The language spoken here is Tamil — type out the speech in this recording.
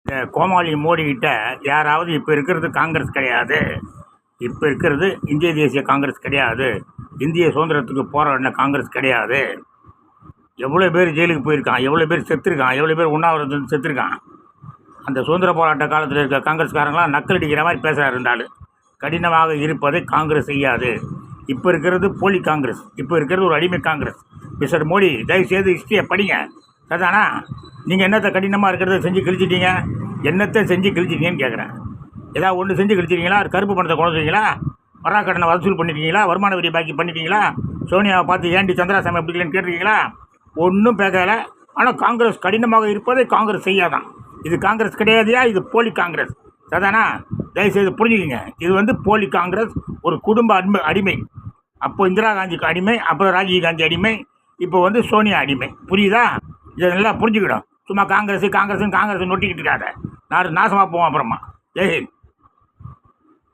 இந்த கோமாளி மோடி கிட்ட யாராவது இப்போ இருக்கிறது காங்கிரஸ் கிடையாது, இப்போ இருக்கிறது இந்திய தேசிய காங்கிரஸ் கிடையாது, இந்திய சுதந்திரத்துக்கு போராடின காங்கிரஸ் கிடையாது. எவ்வளோ பேர் ஜெயிலுக்கு போயிருக்கான், எவ்வளோ பேர் செத்துருக்கான், எவ்வளோ பேர் உண்ணாவிரதம் செத்துருக்கான். அந்த சுதந்திர போராட்ட காலத்தில் இருக்க காங்கிரஸ்காரங்களாம் நக்கல் அடிக்கிற மாதிரி பேசுகிறாரு. இருந்தாலும் கடினமாக இருப்பதை காங்கிரஸ் செய்யாது. இப்போ இருக்கிறது போலி காங்கிரஸ், இப்போ இருக்கிறது ஒரு அடிமை காங்கிரஸ். மிஸ்டர் மோடி, தயவுசெய்து ஹிஸ்ட்ரியை படிங்க. சரிதானா? நீங்கள் என்னத்தை கடினமாக இருக்கிறத செஞ்சு கிழிச்சிட்டீங்க, என்னத்தை செஞ்சு கிழிச்சிட்டீங்கன்னு கேட்குறேன். ஏதாவது ஒன்று செஞ்சு கிழிச்சிட்டீங்களா? கருப்பு பணத்தை குறைச்சிங்களா? வராக்கடனை வசூல் பண்ணிட்டீங்களா? வருமான வரி பாக்கி பண்ணிட்டீங்களா? சோனியாவை பார்த்து ஏன்டி சந்திராசாமி பிடிக்கலன்னு கேட்டிருக்கீங்களா? ஒன்றும் பேசலை. ஆனால் காங்கிரஸ் கடினமாக இருப்பதை காங்கிரஸ் செய்யாதான். இது காங்கிரஸ் கிடையாதுயா, இது போலி காங்கிரஸ். சரிதானா? தயவுசெய்து புரிஞ்சுக்கிங்க. இது போலி காங்கிரஸ், ஒரு குடும்ப அடிமை. அப்போ இந்திரா காந்திக்கு அடிமை, அப்புறம் ராஜீவ் காந்தி அடிமை, இப்போ சோனியா அடிமை. புரியுதா? இதை நல்லா புரிஞ்சுக்கிடும். சும்மா காங்கிரஸ் காங்கிரஸ் நொட்டிக்கிட்டு இருக்காத, நாடு நாசமாக போவோம் அப்புறமா. ஜெய்ஹிந்த்.